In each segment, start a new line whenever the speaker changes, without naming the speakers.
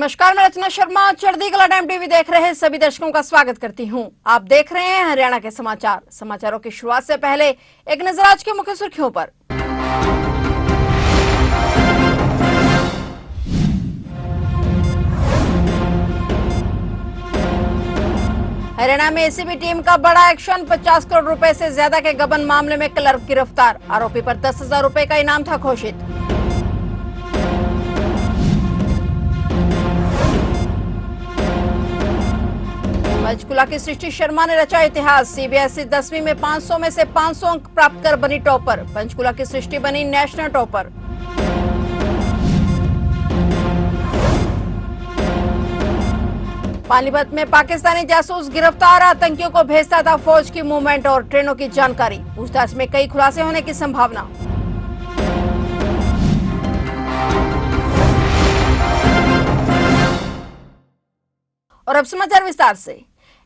नमस्कार, मैं रचना शर्मा चढ़ती कला टाइम टीवी देख रहे सभी दर्शकों का स्वागत करती हूं। आप देख रहे हैं हरियाणा के समाचार। समाचारों की शुरुआत से पहले एक नजर आज की मुख्य सुर्खियों पर। हरियाणा में एसीबी टीम का बड़ा एक्शन। 50 करोड़ रुपए से ज्यादा के गबन मामले में क्लर्क गिरफ्तार। आरोपी पर 10,000 रुपए का इनाम था घोषित। पंचकुला की सृष्टि शर्मा ने रचा इतिहास। सीबीएसई 10वीं में 500 में से 500 अंक प्राप्त कर बनी टॉपर। पंचकुला की सृष्टि बनी नेशनल टॉपर। पानीपत में पाकिस्तानी जासूस गिरफ्तार। आतंकियों को भेजता था फौज की मूवमेंट और ट्रेनों की जानकारी। पूछताछ में कई खुलासे होने की संभावना। और अब समाचार विस्तार से।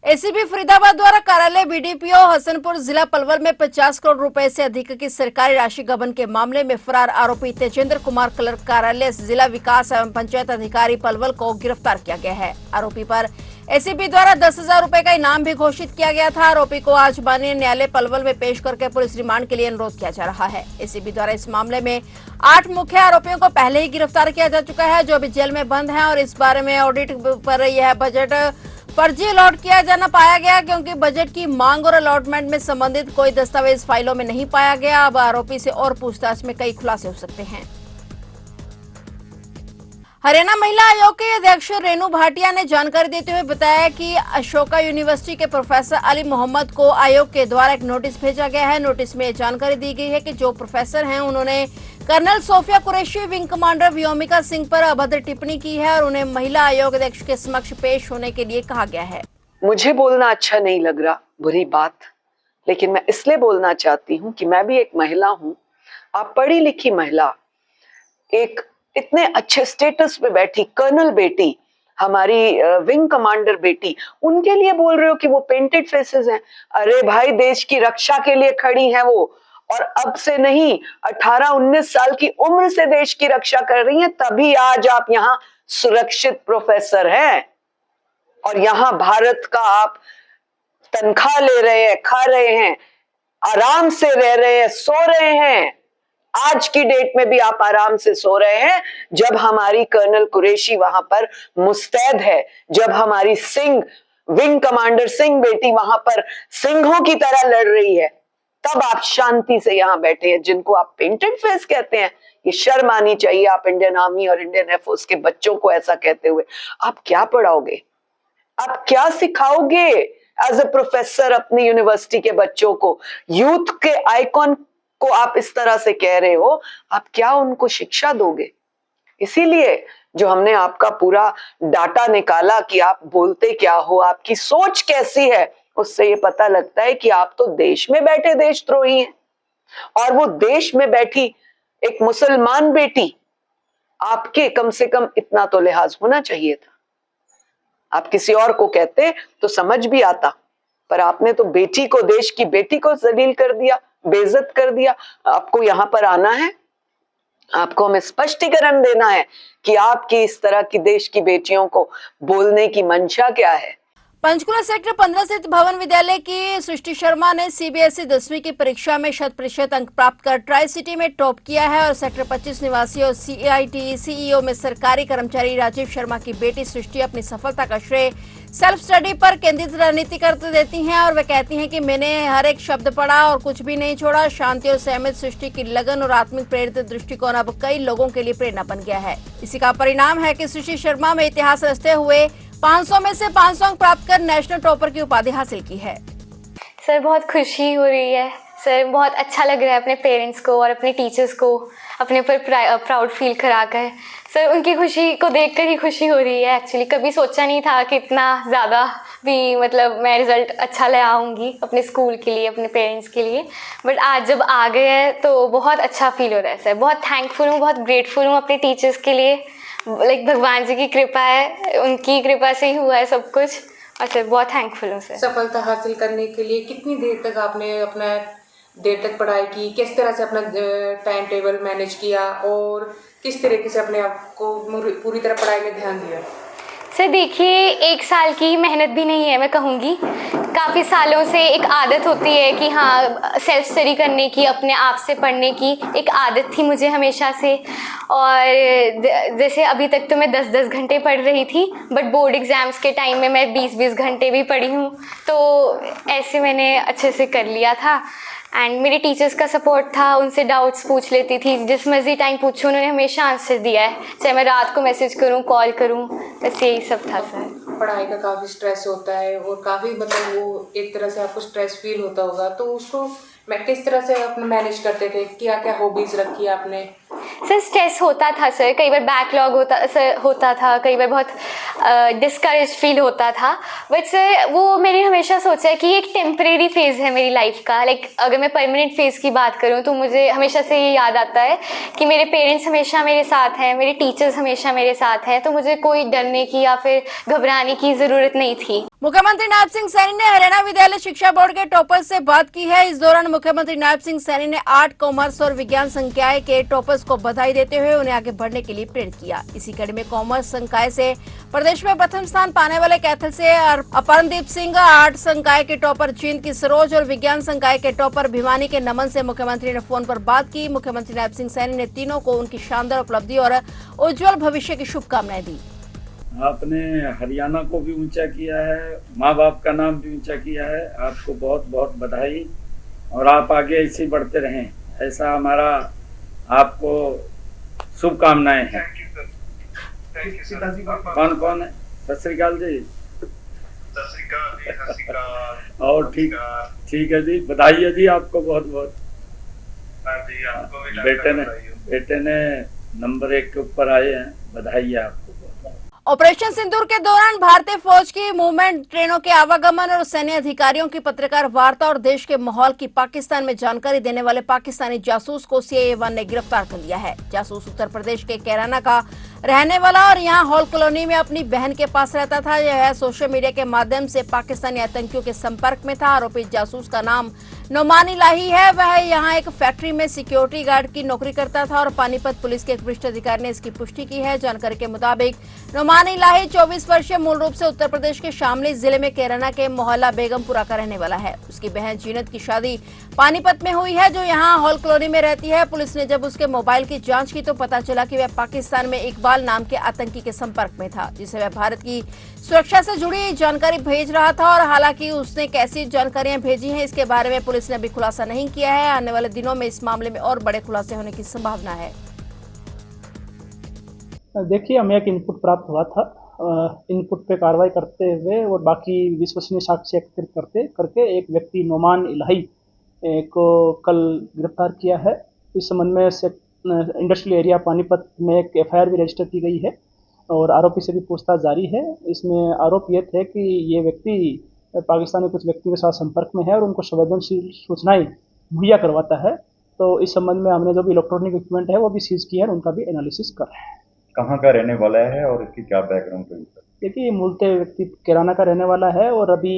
एसीबी फरीदाबाद द्वारा कार्यालय बीडीपीओ हसनपुर जिला पलवल में 50 करोड़ रुपए से अधिक की सरकारी राशि गबन के मामले में फरार आरोपी तेजेंद्र कुमार क्लर्क कार्यालय जिला विकास एवं पंचायत अधिकारी पलवल को गिरफ्तार किया गया है। आरोपी पर एसीबी द्वारा 10,000 रुपए का इनाम भी घोषित किया गया था। आरोपी को आज माननीय न्यायालय पलवल में पेश करके पुलिस रिमांड के लिए अनुरोध किया जा रहा है। एसीबी द्वारा इस मामले में 8 मुख्य आरोपियों को पहले ही गिरफ्तार किया जा चुका है, जो अभी जेल में बंद है। और इस बारे में ऑडिट पर यह बजट फर्जी अलॉट किया जाना पाया गया, क्योंकि बजट की मांग और अलॉटमेंट में संबंधित कोई दस्तावेज फाइलों में नहीं पाया गया। अब आरोपी से और पूछताछ में कई खुलासे हो सकते हैं। हरियाणा महिला आयोग के अध्यक्ष रेणु भाटिया ने जानकारी देते हुए बताया कि अशोका यूनिवर्सिटी के प्रोफेसर अली मोहम्मद को आयोग के द्वारा एक नोटिस भेजा गया है। नोटिस में जानकारी दी गई है कि जो प्रोफेसर हैं उन्होंने colonel Sofiya Qureshi, wing commander Vyomika Singh पर अभद्र टिप्पणी की है और उन्हें महिला आयोग अध्यक्ष के समक्ष पेश होने के लिए कहा गया है।
मुझे बोलना अच्छा नहीं लग रहा, बुरी बात, लेकिन मैं इसलिए बोलना चाहती हूँ कि मैं भी एक महिला हूँ। आप पढ़ी लिखी महिला, एक इतने अच्छे स्टेटस पे बैठी कर्नल बेटी, हमारी विंग कमांडर बेटी, उनके लिए बोल रहे हो कि वो पेंटेड फेसेस हैं। अरे भाई, देश की रक्षा के लिए खड़ी हैं वो, और अब से नहीं 18-19 साल की उम्र से देश की रक्षा कर रही हैं, तभी आज आप यहाँ सुरक्षित प्रोफेसर हैं और यहाँ भारत का आप तनख्वाह ले रहे हैं, खा रहे हैं, आराम से रह रहे हैं, सो रहे हैं। आज की डेट में भी आप आराम से सो रहे हैं, जब हमारी कर्नल कुरैशी वहां पर मुस्तैद है, जब हमारी सिंह विंग कमांडर सिंह बेटी वहां पर सिंहों की तरह लड़ रही है, तब आप शांति से यहाँ बैठे हैं। जिनको आप पेंटेड फेस कहते हैं, ये शर्म आनी चाहिए आप इंडियन आर्मी और इंडियन एयरफोर्स के बच्चों को ऐसा कहते हुए। आप क्या पढ़ाओगे, आप क्या सिखाओगे एज ए प्रोफेसर अपनी यूनिवर्सिटी के बच्चों को? यूथ के आइकॉन को आप इस तरह से कह रहे हो, आप क्या उनको शिक्षा दोगे? इसीलिए जो हमने आपका पूरा डाटा निकाला कि आप बोलते क्या हो, आपकी सोच कैसी है, उससे ये पता लगता है कि आप तो देश में बैठे देशद्रोही हैं। और वो देश में बैठी एक मुसलमान बेटी, आपके कम से कम इतना तो लिहाज होना चाहिए था। आप किसी और को कहते तो समझ भी आता, पर आपने तो बेटी को, देश की बेटी को जलील कर दिया, बेइज्जत कर दिया। आपको यहाँ पर आना है, आपको हमें स्पष्टीकरण देना है कि आपकी इस तरह की देश की बेटियों को बोलने की मंशा क्या है।
पंचकुला सेक्टर 15 स्थित भवन विद्यालय की सृष्टि शर्मा ने सीबीएसई 10वीं की परीक्षा में 100% अंक प्राप्त कर ट्राई सिटी में टॉप किया है। और सेक्टर 25 निवासी और सीआईटी सीईओ में सरकारी कर्मचारी राजीव शर्मा की बेटी सृष्टि अपनी सफलता का श्रेय सेल्फ स्टडी पर केंद्रित रणनीति करते देती हैं। और वे कहती हैं कि मैंने हर एक शब्द पढ़ा और कुछ भी नहीं छोड़ा। शांति और सहमत सृष्टि की लगन और आत्मिक प्रेरित दृष्टिकोण अब कई लोगों के लिए प्रेरणा बन गया है। इसी का परिणाम है कि सृष्टि शर्मा में इतिहास रचते हुए 500 में से 500 अंक प्राप्त कर नेशनल टॉपर की उपाधि हासिल की है।
सर, बहुत खुशी हो रही है सर, बहुत अच्छा लग रहा है अपने पेरेंट्स को और अपने टीचर्स को अपने ऊपर प्राउड फील कराकर। सर, उनकी खुशी को देखकर ही खुशी हो रही है। एक्चुअली कभी सोचा नहीं था कि इतना ज़्यादा भी मतलब मैं रिज़ल्ट अच्छा ले आऊँगी अपने स्कूल के लिए, अपने पेरेंट्स के लिए। बट आज जब आ गए हैं तो बहुत अच्छा फील हो रहा है सर। बहुत थैंकफुल हूँ, बहुत ग्रेटफुल हूँ अपने टीचर्स के लिए। लाइक भगवान जी की कृपा है, उनकी कृपा से ही हुआ है सब कुछ। और सर बहुत थैंकफुल हूँ सर।
सफलता हासिल करने के लिए कितनी देर तक आपने अपना देर तक पढ़ाई की, किस तरह से अपना टाइम टेबल मैनेज किया और किस तरीके से अपने आप को पूरी तरह पढ़ाई में ध्यान दिया?
सर देखिए, 1 साल की मेहनत भी नहीं है मैं कहूँगी। काफ़ी सालों से एक आदत होती है कि हाँ, सेल्फ स्टडी करने की, अपने आप से पढ़ने की एक आदत थी मुझे हमेशा से। और जैसे अभी तक तो मैं 10-10 घंटे पढ़ रही थी, बट बोर्ड एग्ज़ाम्स के टाइम में मैं 20-20 घंटे भी पढ़ी हूँ। तो ऐसे मैंने अच्छे से कर लिया था। एंड मेरे टीचर्स का सपोर्ट था, उनसे डाउट्स पूछ लेती थी, जिस मर्जी टाइम पूछूं उन्होंने हमेशा आंसर दिया है, चाहे मैं रात को मैसेज करूं, कॉल करूं, बस यही सब था सर।
पढ़ाई का काफ़ी स्ट्रेस होता है और काफ़ी मतलब वो एक तरह से आपको स्ट्रेस फील होता होगा, तो उसको मैं किस तरह से अपने मैनेज करते थे? क्या क्या हॉबीज़ रखी आपने?
सर स्ट्रेस होता था सर, कई बार बैकलॉग होता था, कई बार बहुत डिस्करेज फील होता था। बट सर वो मैंने हमेशा सोचा है कि एक टेम्परेरी फेज़ है मेरी लाइफ का। लाइक अगर मैं परमानेंट फेज़ की बात करूँ तो मुझे हमेशा से ये याद आता है कि मेरे पेरेंट्स हमेशा मेरे साथ हैं, मेरे टीचर्स हमेशा मेरे साथ हैं, तो मुझे कोई डरने की या फिर घबराने की ज़रूरत नहीं थी।
मुख्यमंत्री नायब सिंह सैनी ने हरियाणा विद्यालय शिक्षा बोर्ड के टॉपर्स से बात की है। इस दौरान मुख्यमंत्री नायब सिंह सैनी ने आर्ट, कॉमर्स और विज्ञान संकाय के टॉपर्स को बधाई देते हुए उन्हें आगे बढ़ने के लिए प्रेरित किया। इसी कड़ी में कॉमर्स संकाय से प्रदेश में प्रथम स्थान पाने वाले कैथल से अपर्णदीप सिंह, आर्ट संकाय के टॉपर जींद की सरोज और विज्ञान संकाय के टॉपर भिवानी के नमन से मुख्यमंत्री ने फोन पर बात की। मुख्यमंत्री नायब सिंह सैनी ने तीनों को उनकी शानदार उपलब्धि और उज्जवल भविष्य की शुभकामनाएं दी।
आपने हरियाणा को भी ऊंचा किया है, माँ बाप का नाम भी ऊंचा किया है। आपको बहुत बहुत बधाई और आप आगे ऐसे बढ़ते रहें, ऐसा हमारा आपको शुभकामनाएं हैं। कौन कौन है? सत श्री अकाल जी। और ठीक है जी, बधाई है जी आपको बहुत बहुत। बेटे ने नंबर 1 के ऊपर आए हैं, बधाई है आपको।
ऑपरेशन सिंदूर के दौरान भारतीय फौज की मूवमेंट, ट्रेनों के आवागमन और सैन्य अधिकारियों की पत्रकार वार्ता और देश के माहौल की पाकिस्तान में जानकारी देने वाले पाकिस्तानी जासूस को CIA-1 ने गिरफ्तार कर लिया है। जासूस उत्तर प्रदेश के कैराना का रहने वाला और यहां हॉल कॉलोनी में अपनी बहन के पास रहता था। यह सोशल मीडिया के माध्यम से पाकिस्तानी आतंकियों के संपर्क में था। आरोपी जासूस का नाम नोमान इलाही है। वह यहां एक फैक्ट्री में सिक्योरिटी गार्ड की नौकरी करता था और पानीपत पुलिस के एक वरिष्ठ अधिकारी ने इसकी पुष्टि की है। जानकारी के मुताबिक नोमान इलाही 24 वर्षीय, मूल रूप से उत्तर प्रदेश के शामली जिले में कैराना के मोहल्ला बेगमपुरा का रहने वाला है। उसकी बहन जीनत की शादी पानीपत में हुई है, जो यहाँ हॉल कॉलोनी में रहती है। पुलिस ने जब उसके मोबाइल की जांच की तो पता चला कि वह पाकिस्तान में इकबाल नाम के आतंकी के संपर्क में था, जिसे वह भारत की सुरक्षा से जुड़ी जानकारी भेज रहा था। और हालांकि उसने कैसी जानकारियां भेजी हैं, इसके बारे में पुलिस ने अभी खुलासा नहीं किया है। आने वाले दिनों में इस मामले में और बड़े खुलासे होने की संभावना है।
देखिए, हमें एक इनपुट प्राप्त हुआ था। इनपुट पे कार्रवाई करते हुए और बाकी विश्वसनीय साक्ष्य एकत्रित करके एक व्यक्ति नोमान इलाही को कल गिरफ्तार किया है। इस संबंध में इंडस्ट्रियल एरिया पानीपत में एक FIR भी रजिस्टर की गई है और आरोपी से भी पूछताछ जारी है। इसमें आरोप ये थे कि ये व्यक्ति पाकिस्तानी कुछ व्यक्तियों के साथ संपर्क में है और उनको संवेदनशील सूचनाएं मुहैया करवाता है। तो इस संबंध में हमने जो भी इलेक्ट्रॉनिक इक्विपमेंट है वो भी सीज किया है और उनका भी एनालिसिस कर रहे हैं।
कहाँ का रहने वाला है और इसकी क्या बैकग्राउंड है?
देखिए, मूलतः व्यक्ति कैराना का रहने वाला है और अभी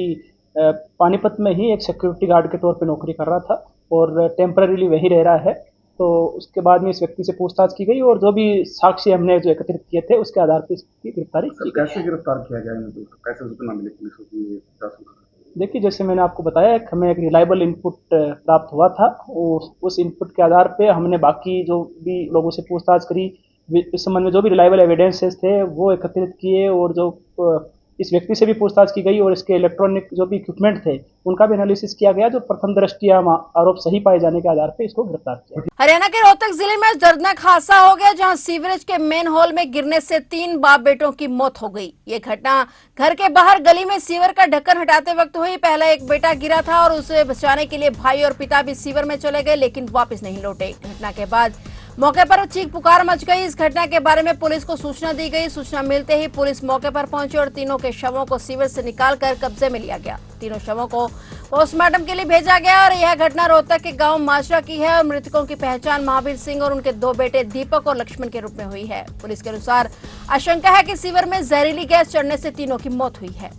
पानीपत में ही एक सिक्योरिटी गार्ड के तौर पे नौकरी कर रहा था और टेम्पररीली वहीं रह रहा है। तो उसके बाद में इस व्यक्ति से पूछताछ की गई और जो भी साक्ष्य हमने जो एकत्रित किए थे उसके आधार पर इसकी गिरफ्तारी की। कैसे गिरफ्तार किया गया? कैसे सूचना मिली पुलिस को? देखिए, जैसे मैंने आपको बताया, हमें एक रिलायबल इनपुट प्राप्त हुआ था। उस इनपुट के आधार पे हमने बाकी जो भी लोगों से पूछताछ करी, इस संबंध में जो भी रिलायबल एविडेंसेस थे वो एकत्रित किए और जो इस व्यक्ति से भी पूछताछ की गई और इसके इलेक्ट्रॉनिक जो भी इक्विपमेंट थे उनका भी एनालिसिस किया गया, जो प्रथम दृष्टया आरोप सही पाए जाने के आधार पर इसको गिरफ्तार किया।
हरियाणा के रोहतक जिले में दर्दनाक हादसा हो गया, जहां सीवरेज के मेन होल में गिरने से 3 बाप बेटों की मौत हो गई। ये घटना घर के बाहर गली में सीवर का ढक्कन हटाते वक्त हुई। पहला एक बेटा गिरा था और उसे बचाने के लिए भाई और पिता भी सीवर में चले गए, लेकिन वापस नहीं लौटे। घटना के बाद मौके पर चीख पुकार मच गई। इस घटना के बारे में पुलिस को सूचना दी गई। सूचना मिलते ही पुलिस मौके पर पहुंची और तीनों के शवों को सीवर से निकालकर कब्जे में लिया गया। तीनों शवों को पोस्टमार्टम के लिए भेजा गया और यह घटना रोहतक के गांव माजरा की है और मृतकों की पहचान महावीर सिंह और उनके 2 बेटे दीपक और लक्ष्मण के रूप में हुई है। पुलिस के अनुसार आशंका है कि सीवर में जहरीली गैस चढ़ने से तीनों की मौत हुई है।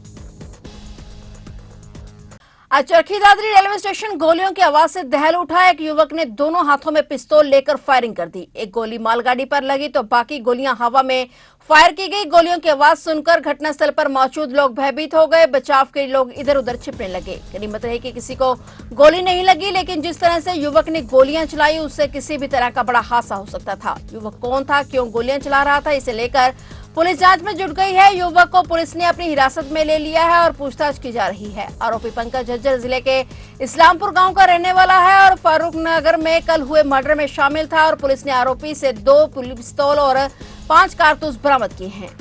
आज चरखी दादरी रेलवे स्टेशन गोलियों की आवाज से दहल उठा। एक युवक ने दोनों हाथों में पिस्तौल लेकर फायरिंग कर दी। एक गोली मालगाड़ी पर लगी तो बाकी गोलियां हवा में फायर की गई। गोलियों की आवाज सुनकर घटनास्थल पर मौजूद लोग भयभीत हो गए। बचाव के लोग इधर उधर छिपने लगे। गनीमत रही कि किसी को गोली नहीं लगी, लेकिन जिस तरह से युवक ने गोलियां चलाई उससे किसी भी तरह का बड़ा हादसा हो सकता था। युवक कौन था, क्यों गोलियां चला रहा था, इसे लेकर पुलिस जांच में जुट गई है। युवक को पुलिस ने अपनी हिरासत में ले लिया है और पूछताछ की जा रही है। आरोपी पंकज झज्जर जिले के इस्लामपुर गांव का रहने वाला है और फारूक नगर में कल हुए मर्डर में शामिल था और पुलिस ने आरोपी से 2 पिस्तौल और 5 कारतूस बरामद किए हैं।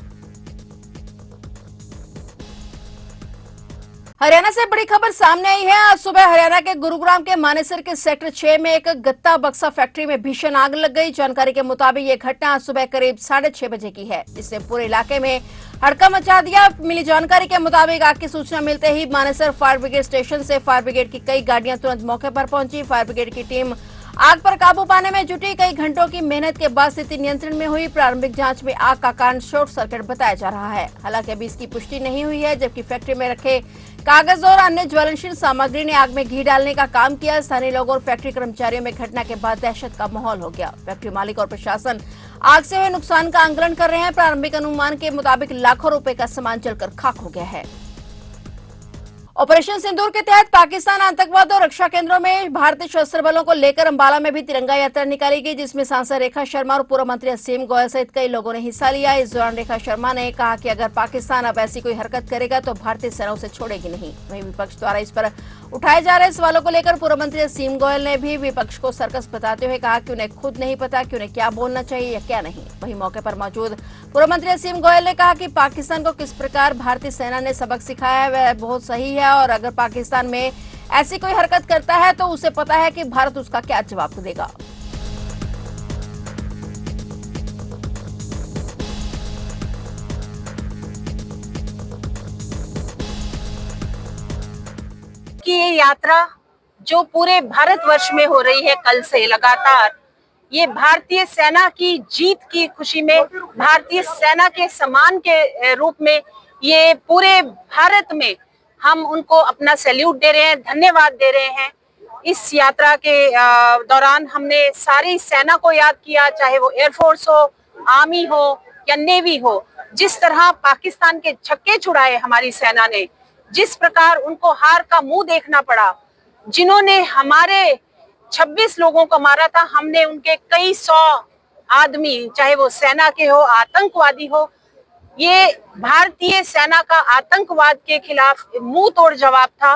हरियाणा से बड़ी खबर सामने आई है। आज सुबह हरियाणा के गुरुग्राम के मानेसर के सेक्टर 6 में एक गत्ता बक्सा फैक्ट्री में भीषण आग लग गई। जानकारी के मुताबिक ये घटना आज सुबह करीब 6:30 बजे की है, जिससे पूरे इलाके में हड़कंप मचा दिया। मिली जानकारी के मुताबिक आग की सूचना मिलते ही मानेसर फायर ब्रिगेड स्टेशन से फायर ब्रिगेड की कई गाड़ियां तुरंत मौके पर पहुंची। फायर ब्रिगेड की टीम आग पर काबू पाने में जुटी। कई घंटों की मेहनत के बाद स्थिति नियंत्रण में हुई। प्रारंभिक जांच में आग का कारण शॉर्ट सर्किट बताया जा रहा है। हालांकि अभी इसकी पुष्टि नहीं हुई है, जबकि फैक्ट्री में रखे कागज और अन्य ज्वलनशील सामग्री ने आग में घी डालने का काम किया। स्थानीय लोगों और फैक्ट्री कर्मचारियों में घटना के बाद दहशत का माहौल हो गया। फैक्ट्री मालिक और प्रशासन आग से हुए नुकसान का आंकलन कर रहे हैं। प्रारंभिक अनुमान के मुताबिक लाखों रुपए का सामान जलकर खाक हो गया है। ऑपरेशन सिंदूर के तहत पाकिस्तान आतंकवाद और रक्षा केंद्रों में भारतीय सशस्त्र बलों को लेकर अंबाला में भी तिरंगा यात्रा निकाली गई, जिसमें सांसद रेखा शर्मा और पूर्व मंत्री असीम गोयल सहित कई लोगों ने हिस्सा लिया। इस दौरान रेखा शर्मा ने कहा कि अगर पाकिस्तान अब ऐसी कोई हरकत करेगा तो भारतीय सेना उसे छोड़ेगी नहीं। वहीं विपक्ष द्वारा इस पर उठाए जा रहे सवालों को लेकर पूर्व मंत्री असीम गोयल ने भी विपक्ष को सर्कस बताते हुए कहा कि उन्हें खुद नहीं पता कि उन्हें क्या बोलना चाहिए या क्या नहीं। वहीं मौके पर मौजूद पूर्व मंत्री असीम गोयल ने कहा कि पाकिस्तान को किस प्रकार भारतीय सेना ने सबक सिखाया है वह बहुत सही है और अगर पाकिस्तान में ऐसी कोई हरकत करता है तो उसे पता है कि भारत उसका क्या जवाब देगा।
कि ये यात्रा जो पूरे भारतवर्ष में हो रही है कल से लगातार, ये भारतीय सेना की जीत की खुशी में, भारतीय सेना के सम्मान के रूप में ये पूरे भारत में हम उनको अपना सैल्यूट दे रहे हैं, धन्यवाद दे रहे हैं। इस यात्रा के दौरान हमने सारी सेना को याद किया, चाहे वो एयरफोर्स हो, आर्मी हो या नेवी हो। जिस तरह पाकिस्तान के छक्के छुड़ाए हमारी सेना ने, जिस प्रकार उनको हार का मुंह देखना पड़ा, जिन्होंने हमारे 26 लोगों को मारा था, हमने उनके कई 100 आदमी, चाहे वो सेना के हो, आतंकवादी हो, ये भारतीय सेना का आतंकवाद के खिलाफ मुंह तोड़ जवाब था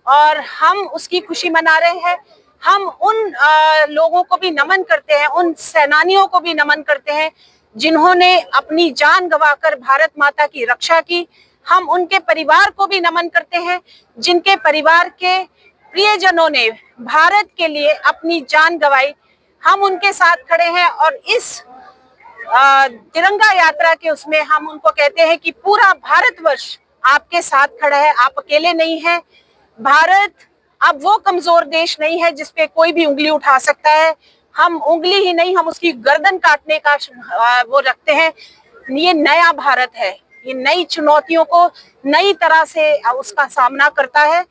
और हम उसकी खुशी मना रहे हैं। हम उन लोगों को भी नमन करते हैं, उन सेनानियों को भी नमन करते हैं जिन्होंने अपनी जान गंवाकर भारत माता की रक्षा की। हम उनके परिवार को भी नमन करते हैं जिनके परिवार के प्रियजनों ने भारत के लिए अपनी जान गंवाई। हम उनके साथ खड़े हैं और इस तिरंगा यात्रा के उसमें हम उनको कहते हैं कि पूरा भारतवर्ष आपके साथ खड़ा है, आप अकेले नहीं हैं। भारत अब वो कमजोर देश नहीं है जिसपे कोई भी उंगली उठा सकता है। हम उंगली ही नहीं, हम उसकी गर्दन काटने का वो रखते हैं। ये नया भारत है, ये नई चुनौतियों को नई तरह से उसका सामना करता है।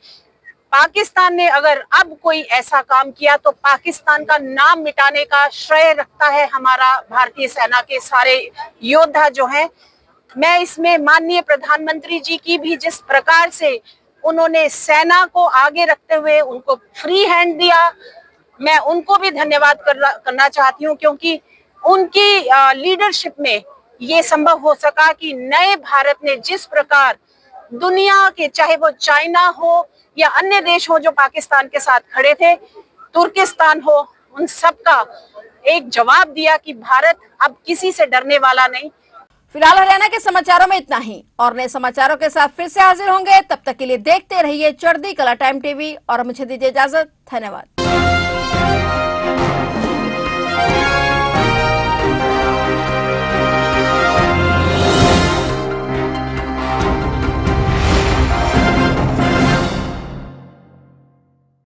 पाकिस्तान ने अगर अब कोई ऐसा काम किया तो पाकिस्तान का नाम मिटाने का श्रेय रखता है हमारा भारतीय सेना के सारे योद्धा जो हैं। मैं इसमें माननीय प्रधानमंत्री जी की भी जिस प्रकार से उन्होंने सेना को आगे रखते हुए उनको फ्री हैंड दिया, मैं उनको भी धन्यवाद करना चाहती हूँ, क्योंकि उनकी लीडरशिप में ये संभव हो सका कि नए भारत ने जिस प्रकार दुनिया के, चाहे वो चाइना हो या अन्य देश हो जो पाकिस्तान के साथ खड़े थे, तुर्किस्तान हो, उन सब का एक जवाब दिया कि भारत अब किसी से डरने वाला नहीं।
फिलहाल हरियाणा के समाचारों में इतना ही और नए समाचारों के साथ फिर से हाजिर होंगे। तब तक के लिए देखते रहिए चढ़ती कला टाइम टीवी और मुझे दीजिए इजाजत। धन्यवाद।